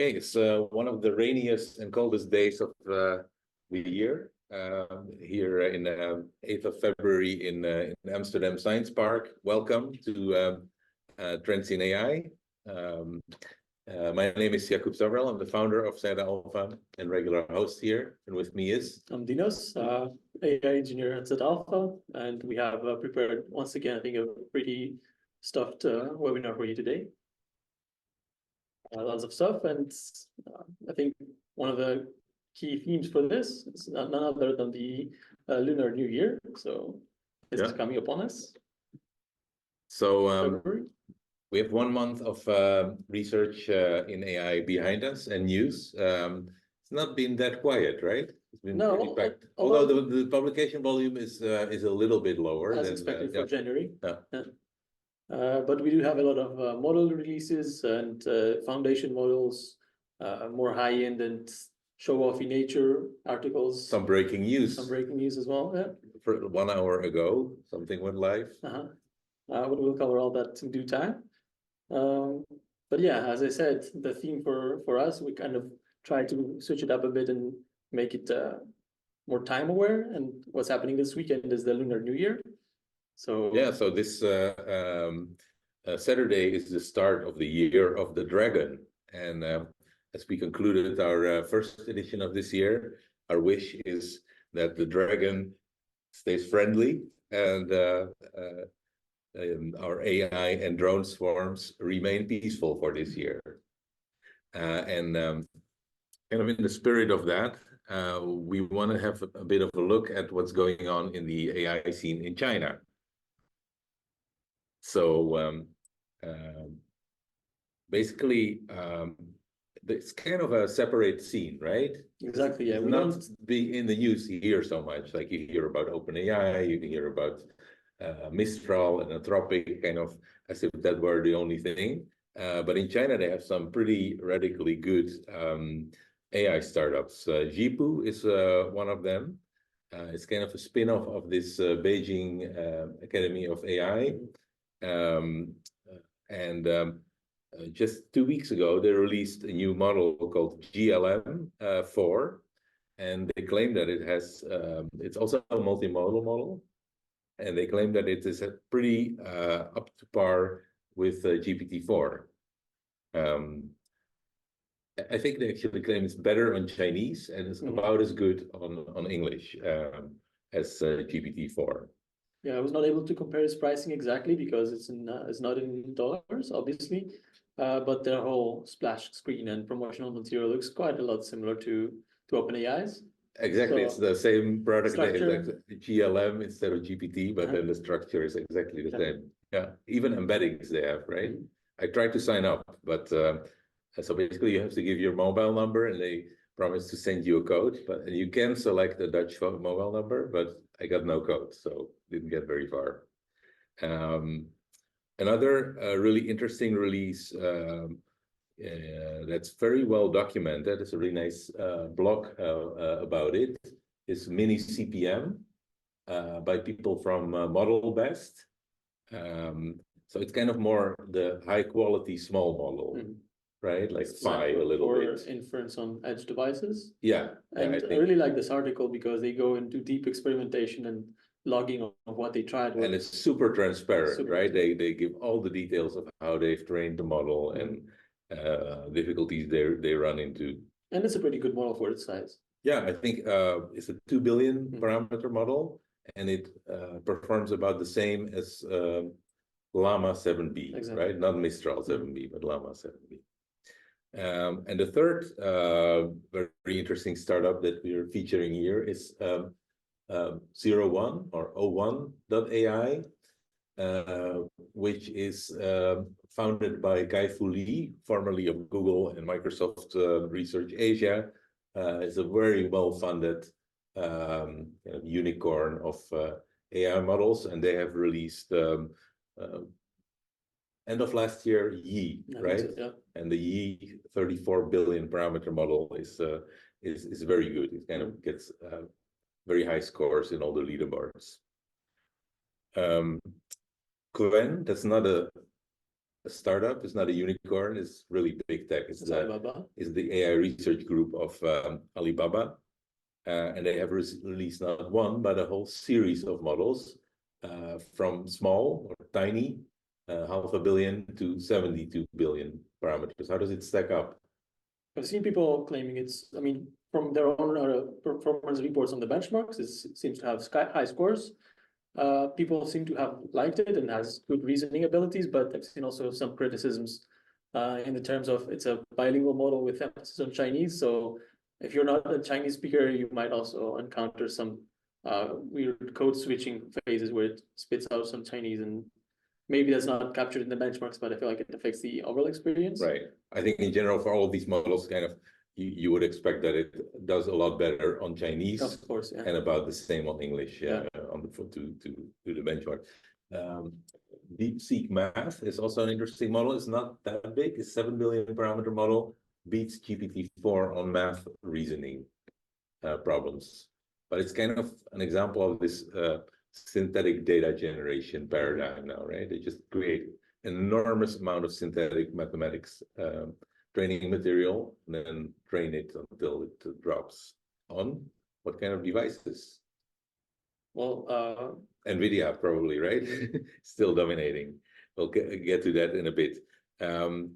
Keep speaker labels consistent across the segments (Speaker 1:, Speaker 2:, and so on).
Speaker 1: Okay, it's one of the rainiest and coldest days of the year here in 8th of February in Amsterdam Science Park. Welcome to Trends in AI. My name is Jakub Zavrel. I'm the founder of Zeta Alpha and regular host here. And with me is...
Speaker 2: I'm Dinos, AI engineer at Zeta Alpha. And we have prepared, once again, I think a pretty stuffed webinar for you today. Lots of stuff, and I think one of the key themes for this is none other than the Lunar New Year. So this is coming upon us.
Speaker 1: So we have 1 month of research in AI behind us and news. It's not been that quiet, right? It's been pretty packed. Although the publication volume is a little bit lower
Speaker 2: as
Speaker 1: than
Speaker 2: expected for January.
Speaker 1: Yeah.
Speaker 2: But we do have a lot of model releases and foundation models, more high-end and show-offy nature articles.
Speaker 1: Some breaking news.
Speaker 2: Some breaking news as well. Yeah.
Speaker 1: For 1 hour ago, something went live.
Speaker 2: But we'll cover all that in due time. But yeah, as I said, the theme for us, we kind of try to switch it up a bit and make it more time-aware. And what's happening this weekend is the Lunar New Year. So
Speaker 1: yeah, so this Saturday is the start of the Year of the Dragon, and as we concluded our first edition of this year, our wish is that the dragon stays friendly and our AI and drone swarms remain peaceful for this year. And kind of in the spirit of that, we want to have a bit of a look at what's going on in the AI scene in China. So basically, it's kind of a separate scene, right?
Speaker 2: Exactly. Yeah,
Speaker 1: we don't be in the news here so much. Like you hear about OpenAI, you hear about Mistral and Anthropic, kind of as if that were the only thing. But in China, they have some pretty radically good AI startups. Jipu is one of them. It's kind of a spin-off of this Beijing Academy of AI. Just 2 weeks ago, they released a new model called GLM-4, and they claim that it has, it's also a multimodal model, and they claim that it is pretty up to par with GPT-4. I think they actually claim it's better on Chinese and it's about as good on English as GPT-4.
Speaker 2: Yeah, I was not able to compare its pricing exactly because it's not in dollars, obviously, but their whole splash screen and promotional material looks quite a lot similar to OpenAI's.
Speaker 1: Exactly, so it's the same product, like GLM instead of GPT, but then the structure is exactly the same. Yeah, even embeddings they have, right? I tried to sign up, but so basically you have to give your mobile number and they promise to send you a code, but you can select the Dutch mobile number, but I got no code, so didn't get very far. Another really interesting release that's very well documented, it's a really nice blog about it, is Mini CPM by people from ModelBest. So it's kind of more the high quality small model. Right, like Phi a little bit.
Speaker 2: For inference on edge devices.
Speaker 1: Yeah,
Speaker 2: and I really like this article because they go into deep experimentation and logging of what they tried.
Speaker 1: And it's super transparent, right? They give all the details of how they've trained the model and difficulties they run into. And
Speaker 2: it's a pretty good model for its size.
Speaker 1: Yeah, I think it's a 2 billion parameter model, and it performs about the same as Llama 7B, right? Not Mistral 7B, but Llama 7B. And the third very interesting startup that we are featuring here is 01 or 01.ai, which is founded by Kai-Fu Lee, formerly of Google and Microsoft Research Asia. It's a very well-funded unicorn of AI models, and they have released end of last year, Yi, right? And the Yi 34 billion parameter model is very good. It kind of gets very high scores in all the leaderboards. Qwen, that's not a a startup. It's not a unicorn. It's really big tech. It's
Speaker 2: Alibaba.
Speaker 1: the AI research group of Alibaba. And they have released not one, but a whole series of models from small or tiny, 500 million to 72 billion parameters. How does it stack up?
Speaker 2: I've seen people claiming it's, I mean, from their own performance reports on the benchmarks, it seems to have high scores. People seem to have liked it and has good reasoning abilities, but I've seen also some criticisms in the terms of it's a bilingual model with emphasis on Chinese. So if you're not a Chinese speaker, you might also encounter some weird code switching phases where it spits out some Chinese, and maybe that's not captured in the benchmarks, but I feel like it affects the overall experience.
Speaker 1: Right. I think in general, for all of these models, kind of, you would expect that it does a lot better on Chinese,
Speaker 2: of course, yeah.
Speaker 1: And about the same on English,
Speaker 2: Yeah.
Speaker 1: On the to the benchmark. DeepSeek Math is also an interesting model. It's not that big. It's 7 billion parameter model, beats GPT-4 on math reasoning problems. But it's kind of an example of this synthetic data generation paradigm now, right? They just create an enormous amount of synthetic mathematics training material, and then train it until it drops on what kind of devices?
Speaker 2: Well,
Speaker 1: NVIDIA probably, right? Still dominating. We'll get to that in a bit. An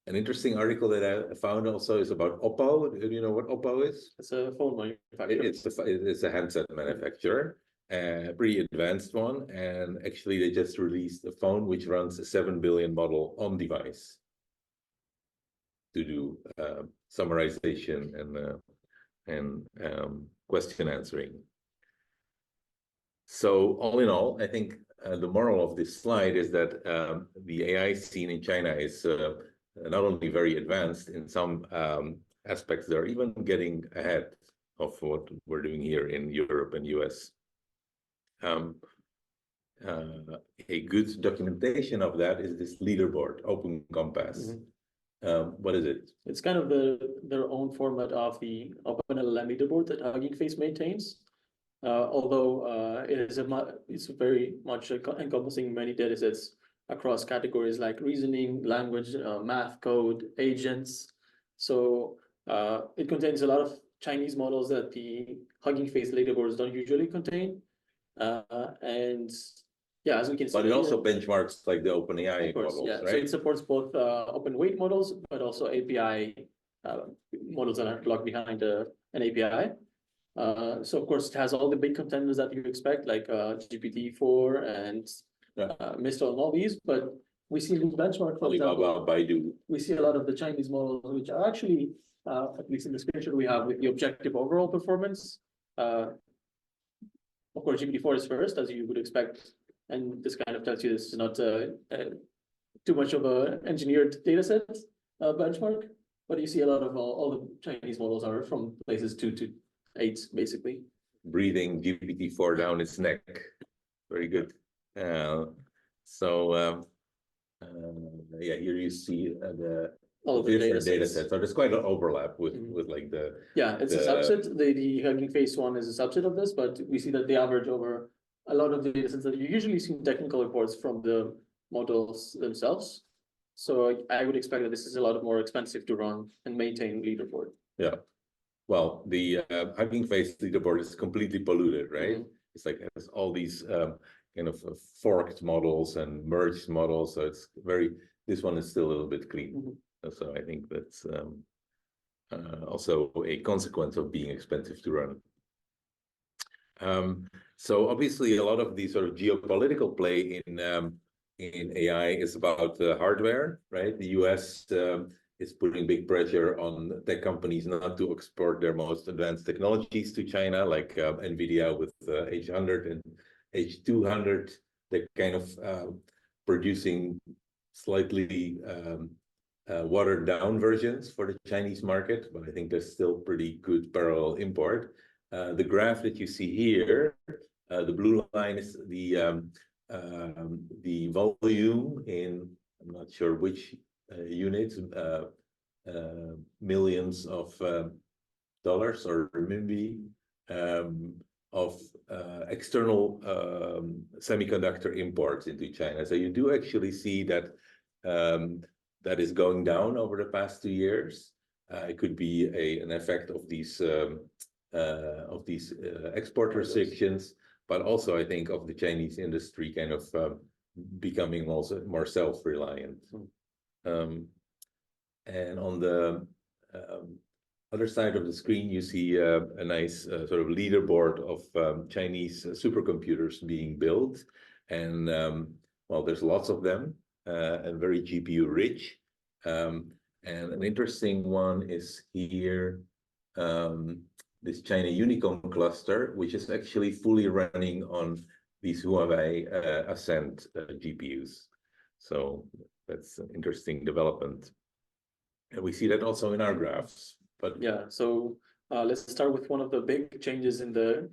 Speaker 1: interesting article that I found also is about OPPO. Do you know what OPPO is?
Speaker 2: it's a phone manufacturer.
Speaker 1: It's a handset manufacturer, a pretty advanced one. And actually, they just released a phone which runs a 7 billion model on device to do summarization and question answering. So all in all, I think the moral of this slide is that the AI scene in China is not only very advanced in some aspects, they're even getting ahead of what we're doing here in Europe and US. A good documentation of that is this leaderboard, Open Compass. What is it?
Speaker 2: It's kind of their own format of the OpenLLM leaderboard that Hugging Face maintains. Although it's very much encompassing many datasets across categories like reasoning, language, math, code, agents. So it contains a lot of Chinese models that the Hugging Face leaderboards don't usually contain. And yeah, as we can see,
Speaker 1: but it also benchmarks like the OpenAI models,
Speaker 2: yeah.
Speaker 1: right?
Speaker 2: So it supports both open weight models, but also API models that are locked behind an API. So of course it has all the big contenders that you expect, like GPT-4 and Mistral and all these. But we see in this benchmark, for example,
Speaker 1: Baidu.
Speaker 2: We see a lot of the Chinese models, which are actually, at least in the screenshot we have, with the objective overall performance. Of course, GPT-4 is first, as you would expect. And this kind of tells you this is not too much of a engineered data set benchmark, but you see a lot of all the Chinese models are from places 2 to 8, basically.
Speaker 1: Breathing GPT-4 down its neck. Very good. Yeah, here you see all of the different data sets. So there's quite an overlap with like the...
Speaker 2: Yeah, it's a subset. The Hugging Face one is a subset of this, but we see that they average over a lot of the data sets that you usually see in technical reports from the models themselves. So I would expect that this is a lot more expensive to run and maintain leaderboard.
Speaker 1: Yeah. Well, the Hugging Face leaderboard is completely polluted, right? It's like it has all these kind of forked models and merged models. So it's this one is still a little bit clean. So I think that's also a consequence of being expensive to run. So obviously a lot of the sort of geopolitical play in AI is about hardware, right? The US is putting big pressure on tech companies not to export their most advanced technologies to China, like NVIDIA with H100 and H200. They're kind of producing slightly watered down versions for the Chinese market, but I think there's still pretty good parallel import. The graph that you see here, the blue line is the volume in, I'm not sure which units, millions of dollars or renminbi of external semiconductor imports into China. So you do actually see that that is going down over the past 2 years. It could be an effect of these export restrictions, but also I think of the Chinese industry kind of becoming also more self-reliant. And on the other side of the screen, you see a nice sort of leaderboard of Chinese supercomputers being built. And well, there's lots of them and very GPU rich. And an interesting one is here, this China Unicorn cluster, which is actually fully running on these Huawei Ascend GPUs. So that's an interesting development. And we see that also in our graphs. But
Speaker 2: yeah, so let's start with one of the big changes in the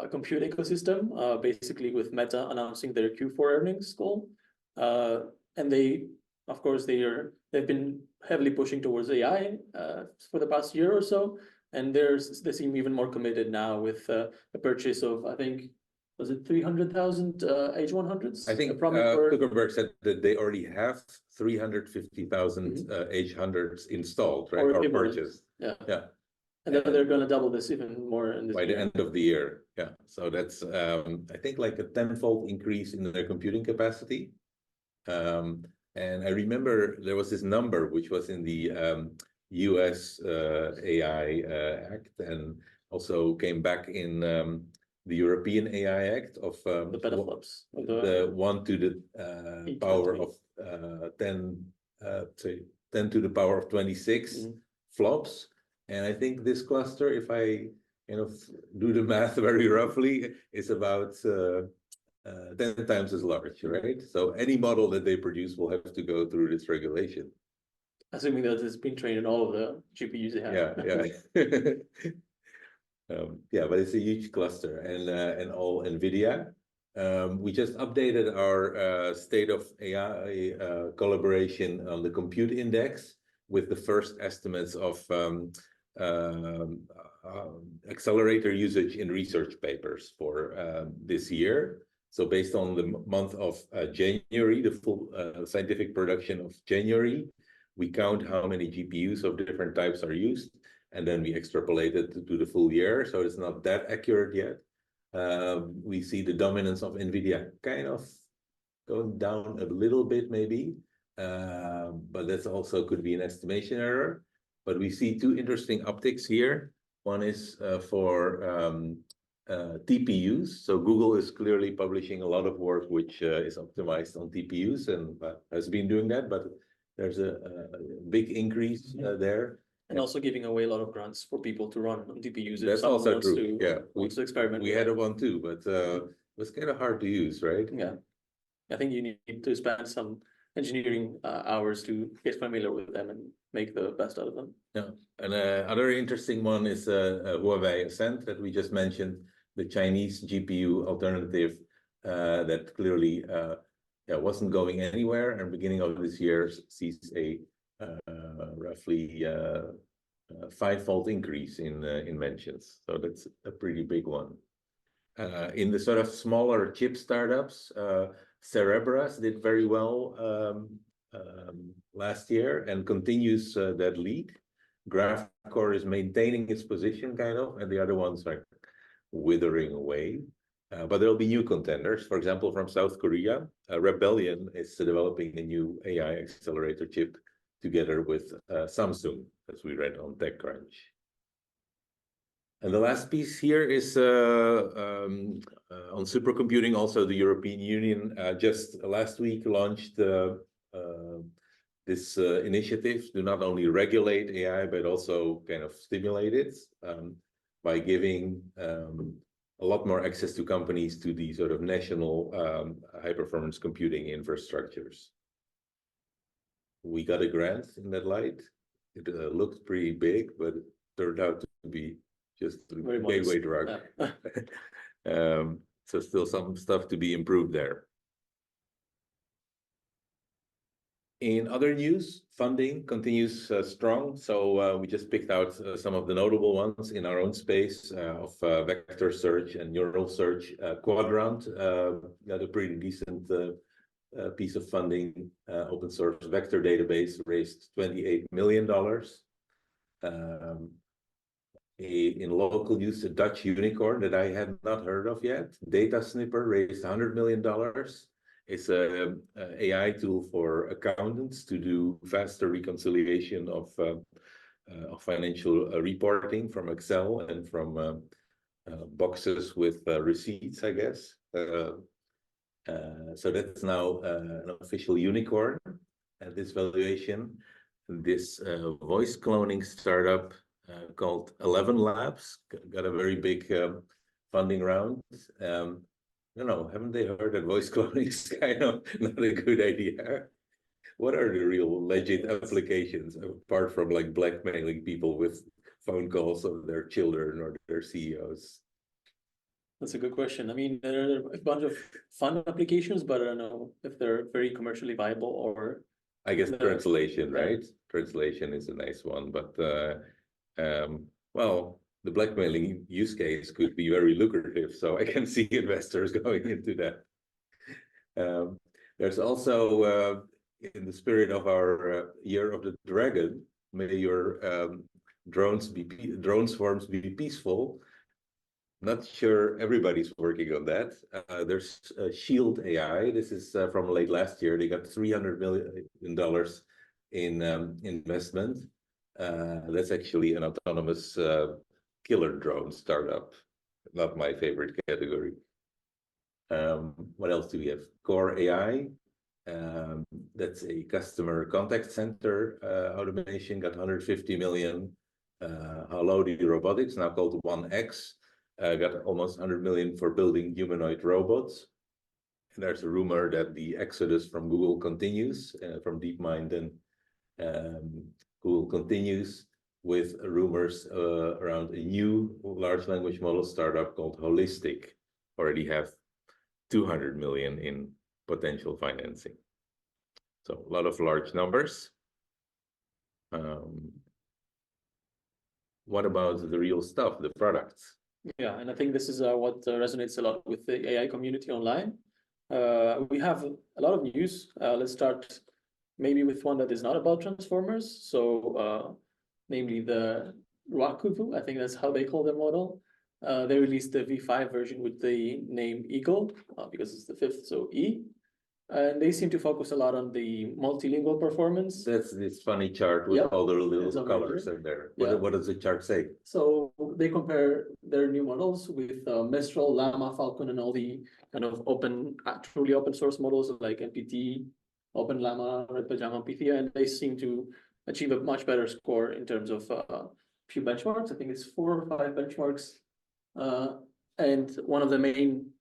Speaker 2: compute ecosystem, basically with Meta announcing their Q4 earnings call. And they, of course, they've been heavily pushing towards AI for the past year or so. And they seem even more committed now with a purchase of, I think, was it 300,000 H100s?
Speaker 1: I think Zuckerberg said that they already have 350,000 H100s installed, right? Or purchased.
Speaker 2: Yeah.
Speaker 1: Yeah.
Speaker 2: And then they're going to double this even more in this
Speaker 1: by the end of the year. Yeah. So that's, I think, like a tenfold increase in their computing capacity. And I remember there was this number which was in the US AI Act, and also came back in the European AI Act of
Speaker 2: the petaflops,
Speaker 1: the 1 to the power of 10 to the power of 26 flops. And I think this cluster, if I do the math very roughly, is about 10 times as large, right? So any model that they produce will have to go through this regulation.
Speaker 2: Assuming that it's been trained in all of the GPUs they have.
Speaker 1: Yeah. Yeah, but it's a huge cluster, and all NVIDIA. We just updated our state of AI collaboration on the compute index with the first estimates of accelerator usage in research papers for this year. So based on the month of January, the full scientific production of January, we count how many GPUs of different types are used, and then we extrapolate it to the full year. So it's not that accurate yet. We see the dominance of NVIDIA kind of going down a little bit maybe, but that's also could be an estimation error. But we see two interesting upticks here. One is for TPUs. So Google is clearly publishing a lot of work which is optimized on TPUs and has been doing that, but there's a big increase there.
Speaker 2: And also giving away a lot of grants for people to run on TPUs.
Speaker 1: That's also true. Yeah,
Speaker 2: wants to experiment.
Speaker 1: We had one too, but it was kind of hard to use, right?
Speaker 2: Yeah, I think you need to spend some engineering hours to get familiar with them and make the best out of them.
Speaker 1: Yeah, and another interesting one is Huawei Ascend that we just mentioned, the Chinese GPU alternative that clearly wasn't going anywhere, and beginning of this year sees a roughly 5-fold increase in mentions. So that's a pretty big one. In the sort of smaller chip startups, Cerebras did very well last year and continues that lead. GraphCore is maintaining its position kind of, and the other ones are withering away. But there'll be new contenders. For example, from South Korea, Rebellion is developing a new AI accelerator chip together with Samsung, as we read on TechCrunch. And the last piece here is on supercomputing. Also, the European Union just last week launched this initiative to not only regulate AI, but also kind of stimulate it by giving a lot more access to companies to the sort of national high-performance computing infrastructures. We got a grant in that light. It looked pretty big, but it turned out to be just a gateway drug. Yeah. So still some stuff to be improved there. In other news, funding continues strong. So we just picked out some of the notable ones in our own space of vector search and neural search. Quadrant got a pretty decent piece of funding, open source vector database, raised $28 million. In local use, a Dutch unicorn that I had not heard of yet, Data Snipper, raised $100 million. It's a AI tool for accountants to do faster reconciliation of financial reporting from Excel and from boxes with receipts, I guess. So that's now an official unicorn at this valuation. This voice cloning startup called 11 Labs got a very big funding round. I don't know, haven't they heard that voice cloning is kind of not a good idea? What are the real legit applications apart from like blackmailing people with phone calls of their children or their CEOs?
Speaker 2: That's a good question. I mean, there are a bunch of fun applications, but I don't know if they're very commercially viable or.
Speaker 1: I guess translation, right? Translation is a nice one, but well, the blackmailing use case could be very lucrative, so I can see investors going into that. There's also, in the spirit of our Year of the Dragon, may your drone swarms be peaceful. Not sure everybody's working on that. There's Shield AI. This is from late last year. They got $300 million in investment. That's actually an autonomous killer drone startup. Not my favorite category. What else do we have? Core AI. That's a customer contact center automation. Got 150 million. Halodi Robotics, now called 1X. Got almost 100 million for building humanoid robots. And there's a rumor that the exodus from Google continues, from DeepMind, and Google continues with rumors around a new large language model startup called Holistic. Already have 200 million in potential financing. So a lot of large numbers. What about the real stuff, the products?
Speaker 2: Yeah, and I think this is what resonates a lot with the AI community online. We have a lot of news. Let's start maybe with one that is not about transformers. So, namely the Rakuvu, I think that's how they call their model. They released the V5 version with the name Eagle, because it's the fifth, so E. And they seem to focus a lot on the multilingual performance.
Speaker 1: That's this funny chart with all the little colors in there. What does the chart say?
Speaker 2: So they compare their new models with Mistral, Llama, Falcon, and all the kind of open, truly open source models like MPT, OpenLlama, Red Pajama, Pythia, and they seem to achieve a much better score in terms of few benchmarks. I think it's 4 or 5 benchmarks. And one of the main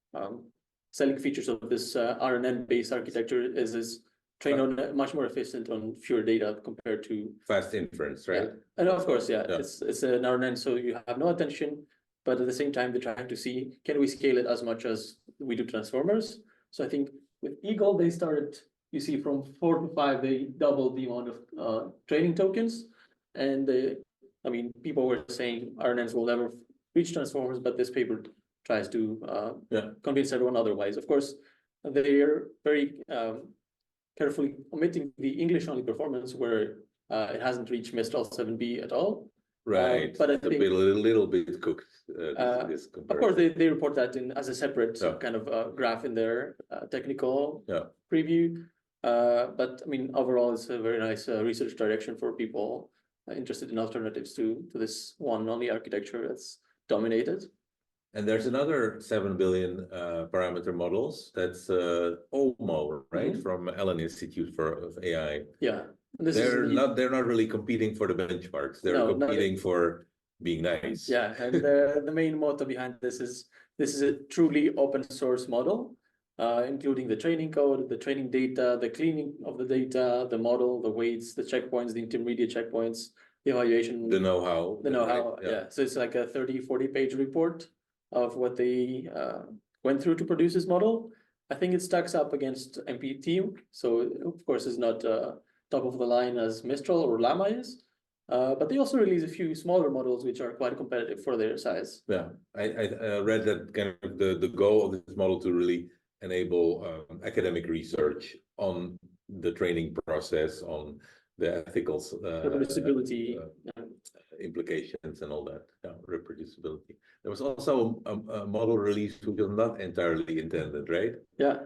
Speaker 2: selling features of this RNN-based architecture is trained on much more efficient on fewer data compared to
Speaker 1: fast inference, right?
Speaker 2: And of course, it's an RNN, so you have no attention, but at the same time, they're trying to see, can we scale it as much as we do transformers? So I think with Eagle, they started, you see, from 4 to 5, they doubled the amount of training tokens. And I mean, people were saying RNNs will never reach transformers, but this paper tries to convince everyone otherwise. Of course, they are very carefully omitting the English-only performance where it hasn't reached Mistral 7B at all.
Speaker 1: Right, but I think a little bit cooked.
Speaker 2: Of course, they report that as a separate kind of graph in their technical preview. But I mean, overall, it's a very nice research direction for people interested in alternatives to this one-only architecture that's dominated.
Speaker 1: And there's another 7 billion parameter models. That's OLMo, right? From Allen Institute for AI.
Speaker 2: Yeah.
Speaker 1: They're not really competing for the benchmarks. They're competing for being nice.
Speaker 2: Yeah, and the main motto behind this is a truly open source model, including the training code, the training data, the cleaning of the data, the model, the weights, the checkpoints, the intermediate checkpoints, the evaluation,
Speaker 1: the know-how.
Speaker 2: The know-how, yeah. So it's like a 30-40 page report of what they went through to produce this model. I think it stacks up against MPT, so of course it's not top of the line as Mistral or Llama is, but they also release a few smaller models which are quite competitive for their size.
Speaker 1: Yeah, I read that kind of the goal of this model to really enable academic research on the training process, on the ethical
Speaker 2: reproducibility,
Speaker 1: implications and all that. Yeah, reproducibility. There was also a model release which was not entirely intended, right?
Speaker 2: Yeah,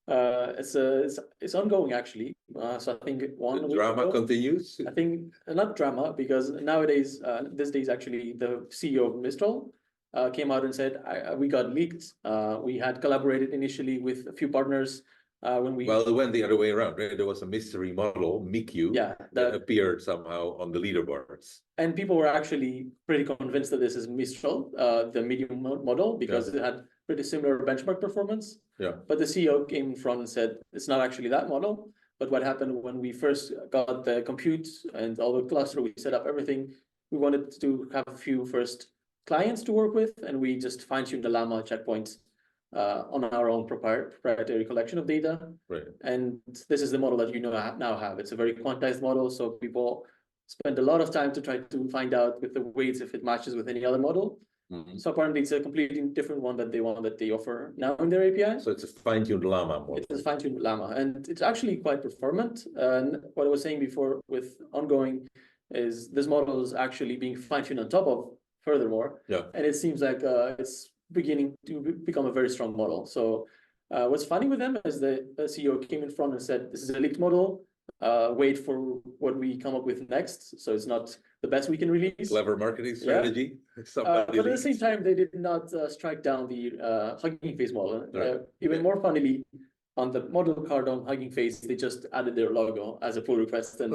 Speaker 2: it's ongoing actually. So I think
Speaker 1: The drama continues.
Speaker 2: I think not drama, because nowadays, these days actually, the CEO of Mistral came out and said we got leaked. We had collaborated initially with a few partners when we.
Speaker 1: Well, it went the other way around, right? There was a mystery model, Miqu,
Speaker 2: Yeah,
Speaker 1: that appeared somehow on the leaderboards.
Speaker 2: And people were actually pretty convinced that this is Mistral, the medium model, because it had pretty similar benchmark performance.
Speaker 1: Yeah.
Speaker 2: But the CEO came in front and said it's not actually that model. But what happened when we first got the compute and all the cluster, we set up everything. We wanted to have a few first clients to work with, and we just fine-tuned the Llama checkpoints on our own proprietary collection of data.
Speaker 1: Right.
Speaker 2: And this is the model that you now have. It's a very quantized model, so people spend a lot of time to try to find out with the weights if it matches with any other model. So apparently it's a completely different one that they offer now in their API.
Speaker 1: So it's a fine-tuned Llama model.
Speaker 2: It's a fine-tuned Llama, and it's actually quite performant. And what I was saying before with ongoing is this model is actually being fine-tuned on top of furthermore.
Speaker 1: Yeah.
Speaker 2: And it seems like it's beginning to become a very strong model. So what's funny with them is the CEO came in front and said, this is a leaked model. Wait for what we come up with next. So it's not the best we can release.
Speaker 1: Clever marketing strategy.
Speaker 2: But at the same time, they did not strike down the Hugging Face model. Even more funnily, on the model card on Hugging Face, they just added their logo as a pull request, and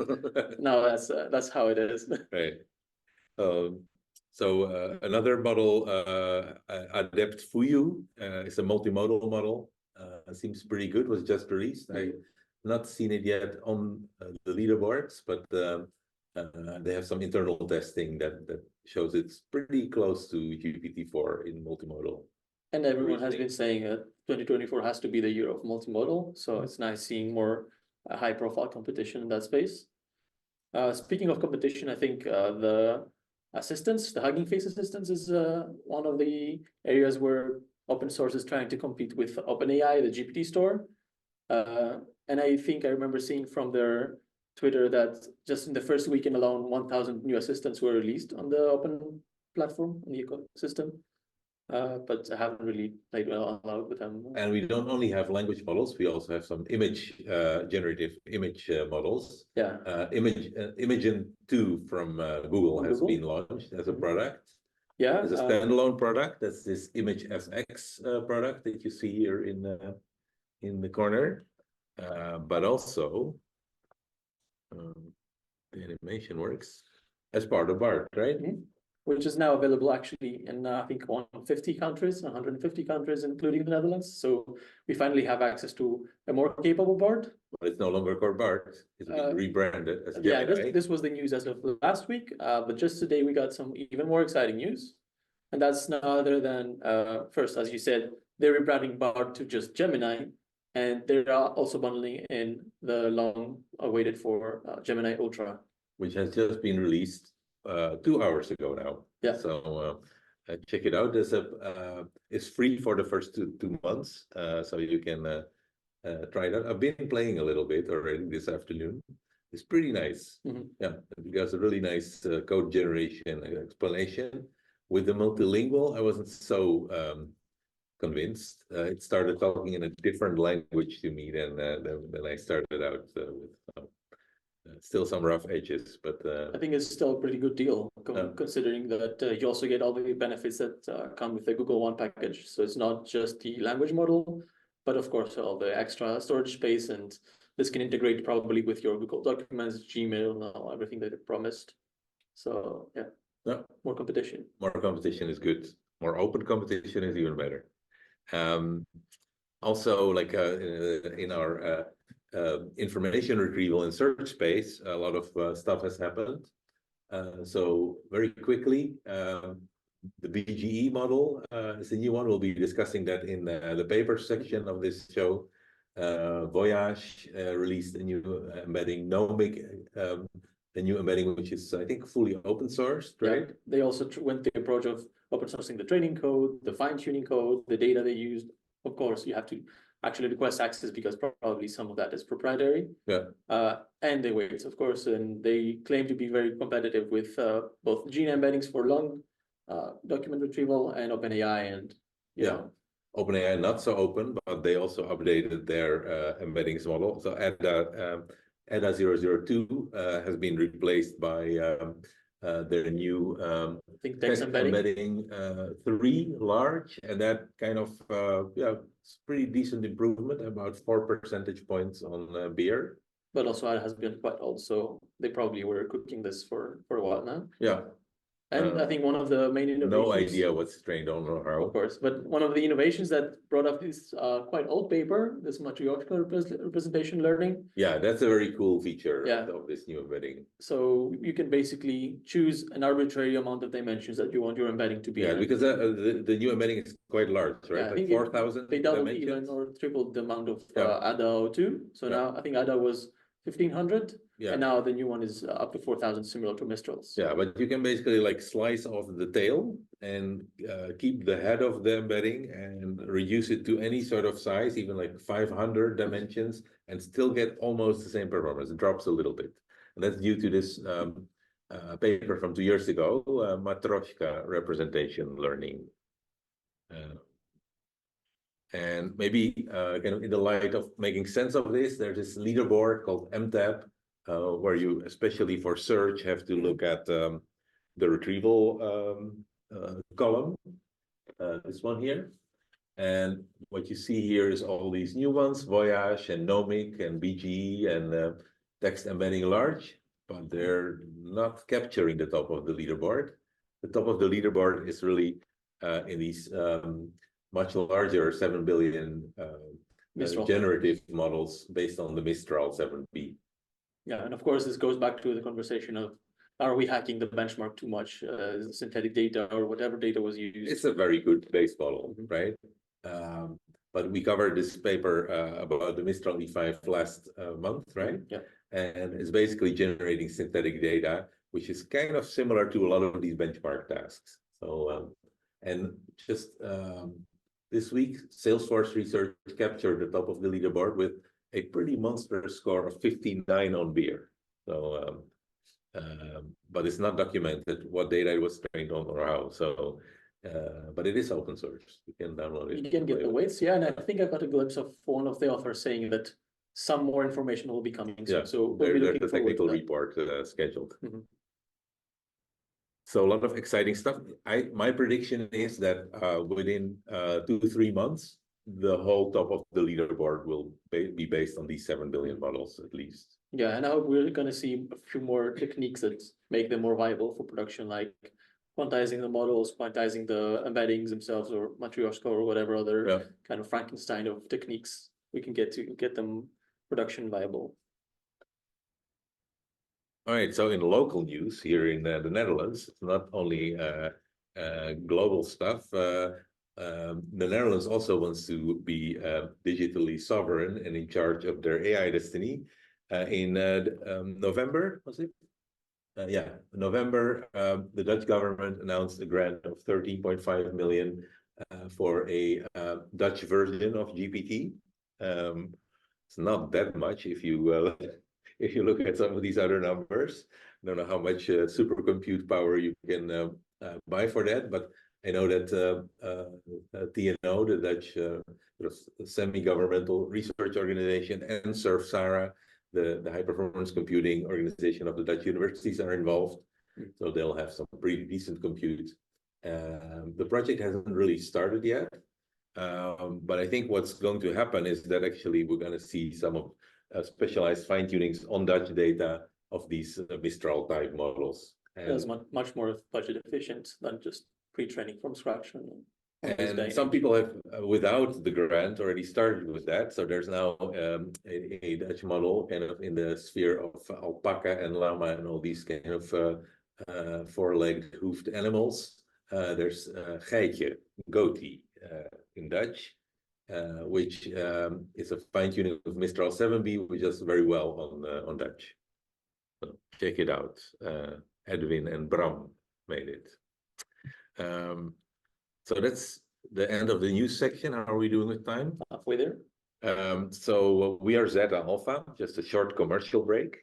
Speaker 2: now that's how it is.
Speaker 1: Right. So another model, Adept Fuyu, is a multimodal model. Seems pretty good. Was just released. I not seen it yet on the leaderboards, but they have some internal testing that shows it's pretty close to GPT-4 in multimodal.
Speaker 2: And everyone has been saying 2024 has to be the year of multimodal, so it's nice seeing more high-profile competition in that space. Speaking of competition, I think the assistance, the Hugging Face assistance, is one of the areas where open source is trying to compete with OpenAI, the GPT store. And I think I remember seeing from their Twitter that just in the first weekend alone, 1,000 new assistants were released on the open platform, on the ecosystem. But I haven't really played well with them.
Speaker 1: And we don't only have language models, we also have some generative image models.
Speaker 2: Yeah.
Speaker 1: Imagen 2 from Google has been launched as a product.
Speaker 2: Yeah.
Speaker 1: It's a standalone product. That's this Image FX product that you see here in the corner. But also the animation works as part of BART, right?
Speaker 2: Which is now available actually in I think 150 countries, including the Netherlands. So we finally have access to a more capable BART.
Speaker 1: But it's no longer called BART. It's been rebranded as Gemini.
Speaker 2: Yeah, this was the news as of last week. But just today we got some even more exciting news. And that's no other than, first, as you said, they're rebranding BART to just Gemini. And they're also bundling in the long-awaited for Gemini Ultra.
Speaker 1: Which has just been released 2 hours ago now.
Speaker 2: Yeah.
Speaker 1: So check it out. It's free for the first two months. So you can try it out. I've been playing a little bit already this afternoon. It's pretty nice. Yeah, it has a really nice code generation explanation. With the multilingual, I wasn't so convinced. It started talking in a different language to me than I started out with. Still some rough edges, but
Speaker 2: I think it's still a pretty good deal, considering that you also get all the benefits that come with the Google One package. So it's not just the language model, but of course all the extra storage space, and this can integrate probably with your Google Documents, Gmail, and everything that it promised. So yeah, more competition.
Speaker 1: More competition is good. More open competition is even better. Also, like in our information retrieval and search space, a lot of stuff has happened. So very quickly, the BGE model is a new one. We'll be discussing that in the paper section of this show. Voyage released a new embedding, Nomic, a new embedding, which is, I think, fully open sourced, right?
Speaker 2: Yeah. They also went the approach of open sourcing the training code, the fine-tuning code, the data they used. Of course, you have to actually request access because probably some of that is proprietary.
Speaker 1: Yeah.
Speaker 2: And they wait, of course, and they claim to be very competitive with both gene embeddings for long document retrieval and OpenAI, and you know.
Speaker 1: OpenAI not so open, but they also updated their embeddings model. So ADA 002 has been replaced by their new
Speaker 2: I think text
Speaker 1: embedding 3 large, and that kind of it's pretty decent improvement, about 4 percentage points on beer.
Speaker 2: But also it has been quite old, so they probably were cooking this for a while now.
Speaker 1: Yeah.
Speaker 2: And I think one of the main innovations.
Speaker 1: No idea what's trained on or how.
Speaker 2: Of course, but one of the innovations that brought up this quite old paper, this matryoshka representation learning.
Speaker 1: Yeah, that's a very cool feature of this new embedding.
Speaker 2: So you can basically choose an arbitrary amount of dimensions that you want your embedding to be.
Speaker 1: Yeah, because the new embedding is quite large, right? Like 4,000
Speaker 2: They doubled
Speaker 1: dimensions.
Speaker 2: even or tripled the amount of ADA 02. So now I think ADA was 1,500. Yeah. And now the new one is up to 4,000, similar to Mistral's.
Speaker 1: Yeah, but you can basically like slice off the tail and keep the head of the embedding and reduce it to any sort of size, even like 500 dimensions, and still get almost the same performance. It drops a little bit. And that's due to this paper from 2 years ago, matryoshka representation learning. And maybe kind of in the light of making sense of this, there's this leaderboard called MTAB, where you, especially for search, have to look at the retrieval column, this one here. And what you see here is all these new ones, Voyage and Nomic and BGE and text embedding large, but they're not capturing the top of the leaderboard. The top of the leaderboard is really in these much larger 7 billion generative models based on the Mistral 7B.
Speaker 2: Yeah, and of course, this goes back to the conversation of, are we hacking the benchmark too much? Synthetic data or whatever data was used.
Speaker 1: It's a very good base model, right? But we covered this paper about the Mistral E5 last month, right? Yeah. And it's basically generating synthetic data, which is kind of similar to a lot of these benchmark tasks. So, and just this week, Salesforce Research captured the top of the leaderboard with a pretty monster score of 59 on beer. So, but it's not documented what data it was trained on or how. So, but it is open source. You can download it.
Speaker 2: You can get the weights, yeah. And I think I got a glimpse of one of the authors saying that some more information will be coming soon. Yeah, so we'll
Speaker 1: there's a technical report scheduled. Mm-hmm. So a lot of exciting stuff. My prediction is that within 2 to 3 months, the whole top of the leaderboard will be based on these 7 billion models at least.
Speaker 2: Yeah, and now we're going to see a few more techniques that make them more viable for production, like quantizing the models, quantizing the embeddings themselves, or matryoshka, or whatever other kind of Frankenstein of techniques we can get to get them production viable.
Speaker 1: All right, so in local news here in the Netherlands, it's not only global stuff. The Netherlands also wants to be digitally sovereign and in charge of their AI destiny. In November, was it? November, the Dutch government announced a grant of 13.5 million for a Dutch version of GPT. It's not that much if you look at some of these other numbers. I don't know how much supercompute power you can buy for that, but I know that TNO, the Dutch semi-governmental research organization, and SurfSara, the high-performance computing organization of the Dutch universities, are involved. So they'll have some pretty decent compute. The project hasn't really started yet, but I think what's going to happen is that actually we're going to see some of specialized fine-tunings on Dutch data of these Mistral type models.
Speaker 2: And that's much more budget efficient than just pre-training from scratch.
Speaker 1: And some people have, without the grant, already started with that. So there's now a Dutch model kind of in the sphere of alpaca and llama and all these kind of four-legged hoofed animals. There's geitje, goatee in Dutch, which is a fine-tuning of Mistral 7B, which does very well on Dutch. So check it out. Edwin and Bram made it. So that's the end of the news section. How are we doing with time?
Speaker 2: Halfway there.
Speaker 1: So we are Zeta Alpha, just a short commercial break.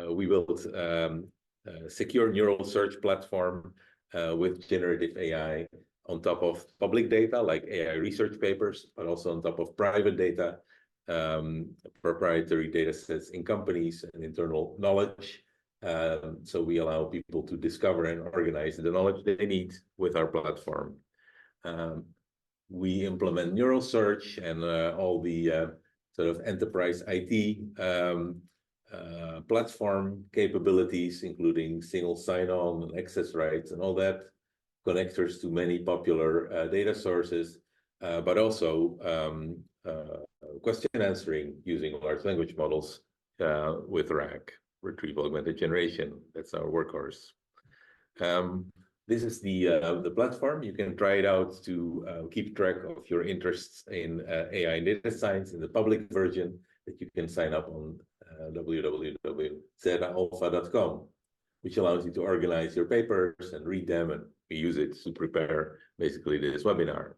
Speaker 1: We built secure neural search platform with generative AI on top of public data like AI research papers, but also on top of private data, proprietary data sets in companies and internal knowledge. So we allow people to discover and organize the knowledge they need with our platform. We implement neural search and all the sort of enterprise IT platform capabilities, including single sign-on and access rights and all that, connectors to many popular data sources, but also question answering using large language models with RAG, Retrieval Augmented Generation. That's our workhorse. This is the platform. You can try it out to keep track of your interests in AI and data science in the public version that you can sign up on www.zetaalpha.com, which allows you to organize your papers and read them, and we use it to prepare basically this webinar.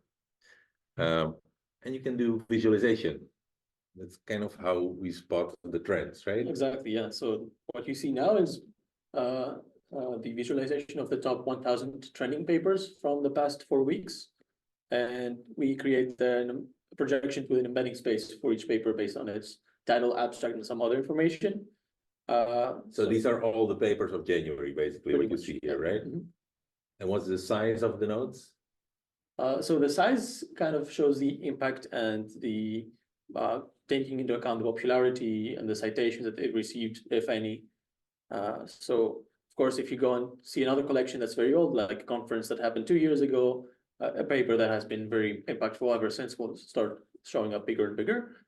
Speaker 1: And you can do visualization. That's kind of how we spot the trends, right?
Speaker 2: Exactly, yeah. So what you see now is the visualization of the top 1,000 trending papers from the past 4 weeks. And we create a projection with an embedding space for each paper based on its title, abstract, and some other information.
Speaker 1: So these are all the papers of January, basically, what you see here, right?
Speaker 2: Mm-hmm.
Speaker 1: And what's the size of the notes?
Speaker 2: So the size kind of shows the impact and the taking into account the popularity and the citations that they've received, if any. So of course, if you go and see another collection that's very old, like a conference that happened 2 years ago, a paper that has been very impactful ever since will start showing up bigger and bigger.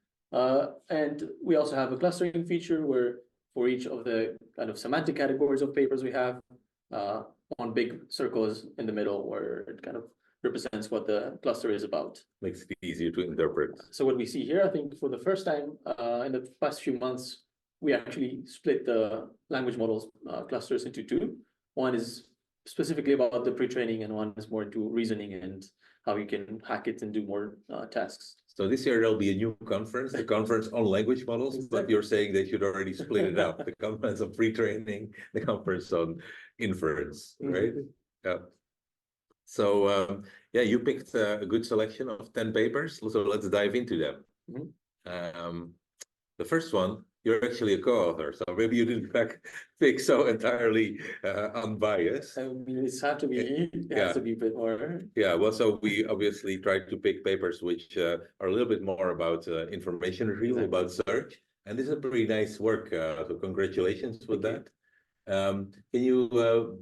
Speaker 2: And we also have a clustering feature where for each of the kind of semantic categories of papers we have, one big circle is in the middle where it kind of represents what the cluster is about.
Speaker 1: Makes it easier to interpret.
Speaker 2: So what we see here, I think for the first time in the past few months, we actually split the language models clusters into two. One is specifically about the pre-training and one is more into reasoning and how you can hack it and do more tasks.
Speaker 1: So this year there'll be a new conference, the conference on language models, exactly. But you're saying they should already split it up. The conference on pre-training, the conference on inference, right? Yeah. So yeah, you picked a good selection of 10 papers. So let's dive into them. The first one, you're actually a co-author, so maybe you didn't pick so entirely unbiased.
Speaker 2: I mean, it's hard to be, it has to be a bit more.
Speaker 1: Yeah, well, so we obviously tried to pick papers which are a little bit more about information retrieval, about search, and this is a pretty nice work, so congratulations with that. Can you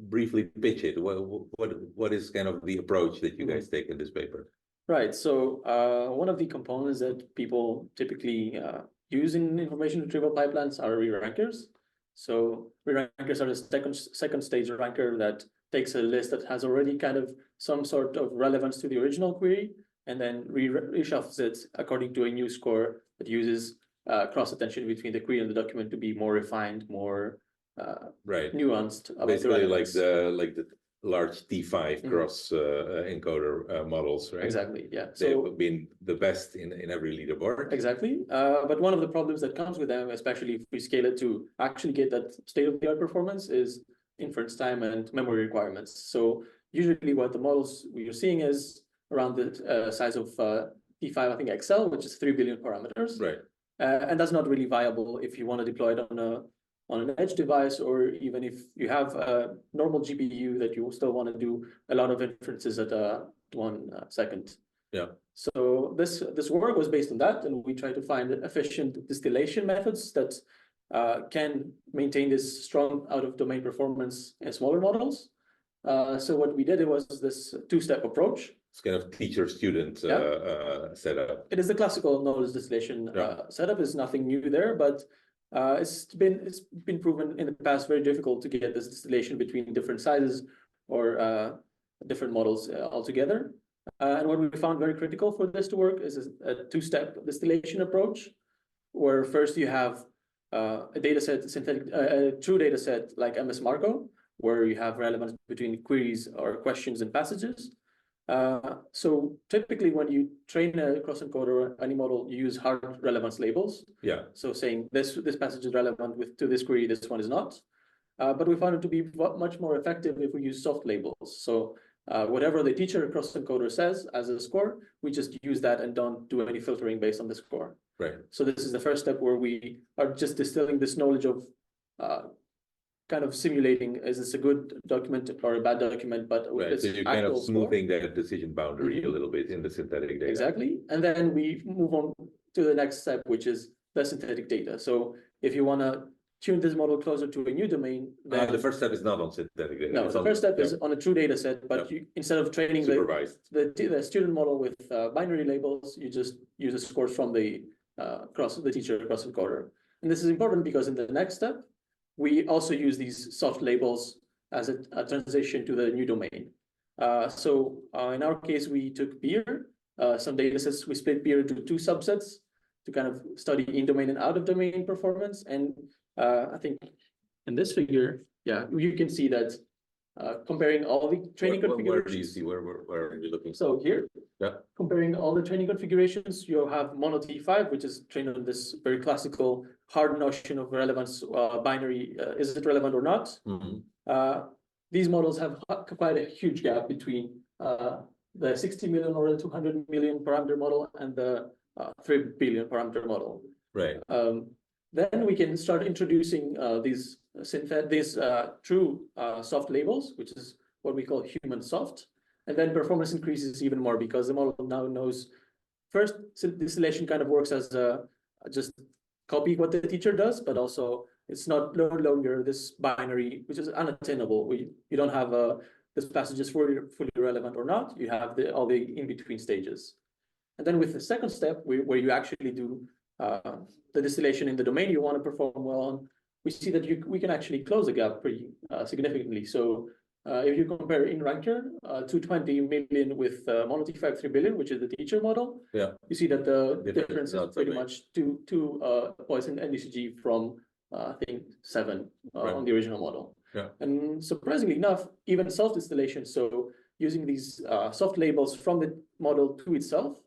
Speaker 1: briefly pitch it? What is kind of the approach that you guys take in this paper?
Speaker 2: Right, so one of the components that people typically use in information retrieval pipelines are re-rankers. So re-rankers are the second stage ranker that takes a list that has already kind of some sort of relevance to the original query and then reshuffles it according to a new score that uses cross-attention between the query and the document to be more refined, more nuanced.
Speaker 1: Basically like the large T5 cross encoder models, right?
Speaker 2: Exactly, yeah.
Speaker 1: They've been the best in every leaderboard.
Speaker 2: Exactly, but one of the problems that comes with them, especially if we scale it to actually get that state-of-the-art performance, is inference time and memory requirements. So usually what the models we are seeing is around the size of T5, I think XL, which is 3 billion parameters.
Speaker 1: Right.
Speaker 2: And that's not really viable if you want to deploy it on an edge device, or even if you have a normal GPU that you still want to do a lot of inferences at 1 second.
Speaker 1: Yeah.
Speaker 2: So this work was based on that, and we try to find efficient distillation methods that can maintain this strong out-of-domain performance in smaller models. So what we did was this two-step approach.
Speaker 1: It's kind of teacher-student setup.
Speaker 2: It is the classical knowledge distillation setup. Is nothing new there, but it's been proven in the past very difficult to get this distillation between different sizes or different models altogether. And what we found very critical for this to work is a two-step distillation approach, where first you have a data set, a true data set like MS Marco, where you have relevance between queries or questions and passages. So typically when you train a cross-encoder or any model, you use hard relevance labels.
Speaker 1: Yeah.
Speaker 2: So saying this passage is relevant to this query, this one is not. But we found it to be much more effective if we use soft labels. So whatever the teacher cross-encoder says as a score, we just use that and don't do any filtering based on the score.
Speaker 1: Right.
Speaker 2: So this is the first step where we are just distilling this knowledge of kind of simulating, is this a good document or a bad document? But
Speaker 1: right. So you're kind of smoothing that decision boundary a little bit in the synthetic data.
Speaker 2: Exactly. And then we move on to the next step, which is the synthetic data. So if you want to tune this model closer to a new domain, then
Speaker 1: the first step is not on synthetic data.
Speaker 2: No, the first step is on a true data set, but you, instead of training the student model with binary labels, you just use the scores from the teacher cross-encoder. And this is important because in the next step, we also use these soft labels as a transition to the new domain. So in our case, we took beer, some data sets, we split beer into two subsets to kind of study in-domain and out-of-domain performance. And I think in this figure, yeah, you can see that comparing all the training configurations.
Speaker 1: Where do you see, where are you looking?
Speaker 2: So here,
Speaker 1: yeah,
Speaker 2: comparing all the training configurations, you have Mono T5, which is trained on this very classical hard notion of relevance binary, is it relevant or not?
Speaker 1: Mm-hmm.
Speaker 2: These models have quite a huge gap between the 60 million or the 200 million parameter model and the 3 billion parameter model.
Speaker 1: Right.
Speaker 2: Then we can start introducing these true soft labels, which is what we call human soft. And then performance increases even more because the model now knows first distillation kind of works as just copy what the teacher does, but also it's not no longer this binary, which is unattainable. You don't have this passage is fully relevant or not. You have all the in-between stages. And then with the second step, where you actually do the distillation in the domain you want to perform well on, we see that we can actually close the gap pretty significantly. So if you compare InRanker 220 million with Mono T5 3 billion, which is the teacher model,
Speaker 1: yeah,
Speaker 2: you see that the difference is pretty much two points in NDCG from I think 7 on the original model.
Speaker 1: Yeah.
Speaker 2: And surprisingly enough, even self-distillation, so using these soft labels from the model to itself,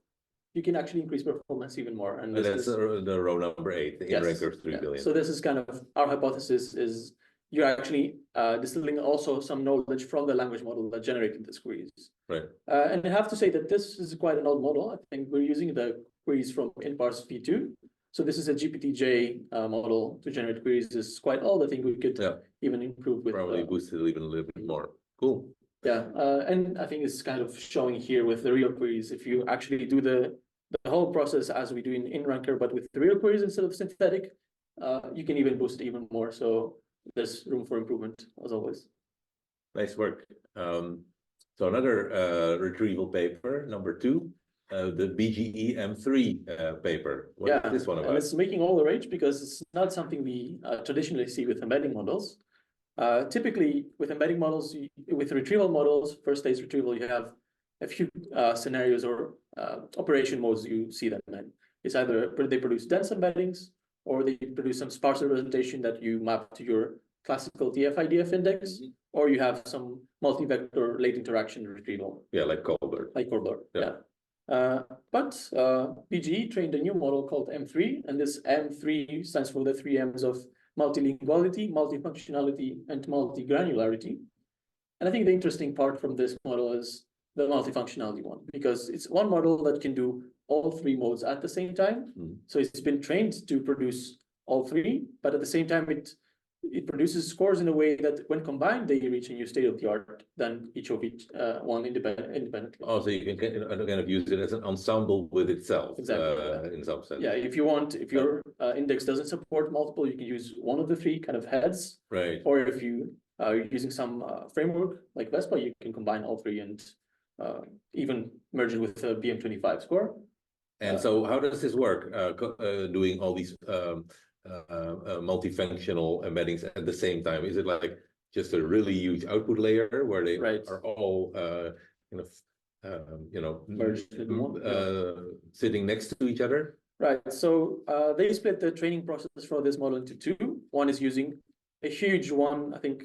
Speaker 2: you can actually increase performance even more. And
Speaker 1: that's the row number 8, the InRanker 3 billion.
Speaker 2: So this is kind of our hypothesis is you're actually distilling also some knowledge from the language model that generated this queries.
Speaker 1: Right.
Speaker 2: And I have to say that this is quite an old model. I think we're using the queries from InParse v2. So this is a GPT-J model to generate queries. Is quite old. I think we could even improve with
Speaker 1: probably boost it even a little bit more. Cool.
Speaker 2: Yeah, and I think it's kind of showing here with the real queries. If you actually do the whole process as we do in InRanker, but with the real queries instead of synthetic, you can even boost it even more. So there's room for improvement as always.
Speaker 1: Nice work. So another retrieval paper, number 2. The BGE M3 paper. What is this one about?
Speaker 2: And it's making all the rage because it's not something we traditionally see with embedding models. Typically, with embedding models, with retrieval models, first stage retrieval, you have a few scenarios or operation modes you see them in. It's either they produce dense embeddings or they produce some sparse representation that you map to your classical TF-IDF index, or you have some multi-vector late interaction retrieval.
Speaker 1: Yeah, like Colbert.
Speaker 2: Like Colbert, yeah. But BGE trained a new model called M3, and this M3 stands for the 3 M's of multi-linguality, multifunctionality, and multi-granularity. And I think the interesting part from this model is the multifunctionality one, because it's one model that can do all 3 modes at the same time. So it's been trained to produce all 3, but at the same time, it produces scores in a way that when combined, they reach a new state of the art than each one independently.
Speaker 1: Oh, so you can kind of use it as an ensemble with itself.
Speaker 2: Exactly.
Speaker 1: In some sense.
Speaker 2: Yeah, if your index doesn't support multiple, you can use one of the 3 kind of heads.
Speaker 1: Right.
Speaker 2: Or if you are using some framework like Vespa, you can combine all 3 and even merge it with a BM25 score.
Speaker 1: And so how does this work, doing all these multifunctional embeddings at the same time? Is it like just a really huge output layer where they are all merged, sitting next to each other? Right.
Speaker 2: So they split the training process for this model into 2. One is using a huge one, I think,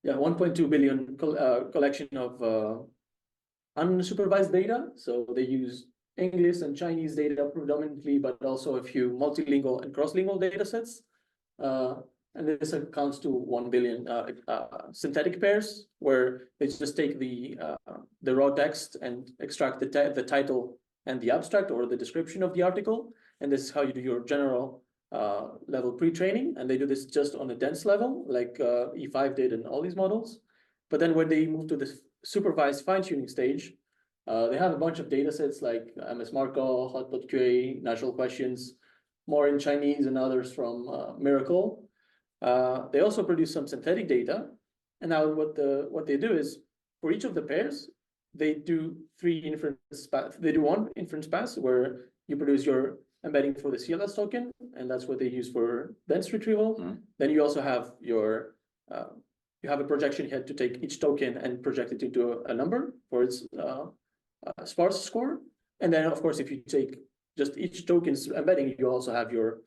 Speaker 2: 1.2 billion collection of unsupervised data. So they use English and Chinese data predominantly, but also a few multilingual and cross-lingual data sets. And this accounts to 1 billion synthetic pairs, where they just take the raw text and extract the title and the abstract or the description of the article. And this is how you do your general level pre-training. And they do this just on a dense level, like E5 did in all these models. But then when they move to the supervised fine-tuning stage, they have a bunch of data sets like MS Markov, Hotpot QA, natural questions, more in Chinese and others from Miracle. They also produce some synthetic data. And now what they do is, for each of the pairs, they do one inference pass where you produce your embedding for the CLS token, and that's what they use for dense retrieval. Then you also have your you have a projection head to take each token and project it into a number for its sparse score. And then, of course, if you take just each token's embedding, you also have your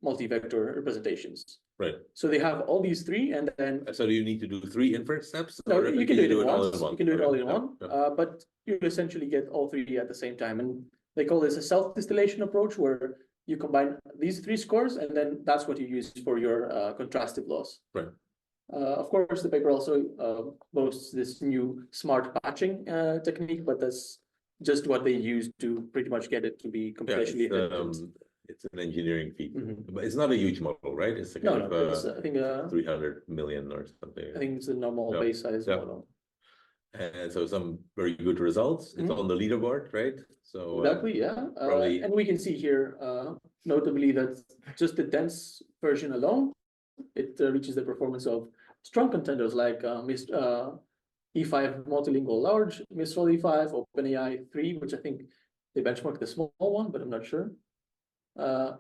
Speaker 2: multi-vector representations.
Speaker 1: Right.
Speaker 2: So they have all these three, and then.
Speaker 1: So do you need to do 3 inference steps?
Speaker 2: No,
Speaker 1: or
Speaker 2: you can do it
Speaker 1: all
Speaker 2: once.
Speaker 1: in one?
Speaker 2: You can do it all in
Speaker 1: Yeah,
Speaker 2: one,
Speaker 1: yeah.
Speaker 2: but you essentially get all three at the same time. And they call this a self-distillation approach, where you combine these 3 scores, and then that's what you use for your contrastive loss.
Speaker 1: Right.
Speaker 2: Of course, the paper also boasts this new smart patching technique, but that's just what they use to pretty much get it to be computationally efficient.
Speaker 1: It's an engineering feat,
Speaker 2: Mhm.
Speaker 1: but it's not a huge model, right? It's a
Speaker 2: No,
Speaker 1: kind
Speaker 2: no,
Speaker 1: of
Speaker 2: it's, I think
Speaker 1: 300 million or something.
Speaker 2: I think it's a normal
Speaker 1: Yeah.
Speaker 2: base size
Speaker 1: Yeah.
Speaker 2: model.
Speaker 1: And so some very good results. It's on the leaderboard, right? So
Speaker 2: Exactly, yeah.
Speaker 1: probably-
Speaker 2: And we can see here, notably, that just the dense version alone, it reaches the performance of strong contenders like E5 multilingual large, Mistral E5, OpenAI 3, which I think they benchmark the small one, but I'm not sure.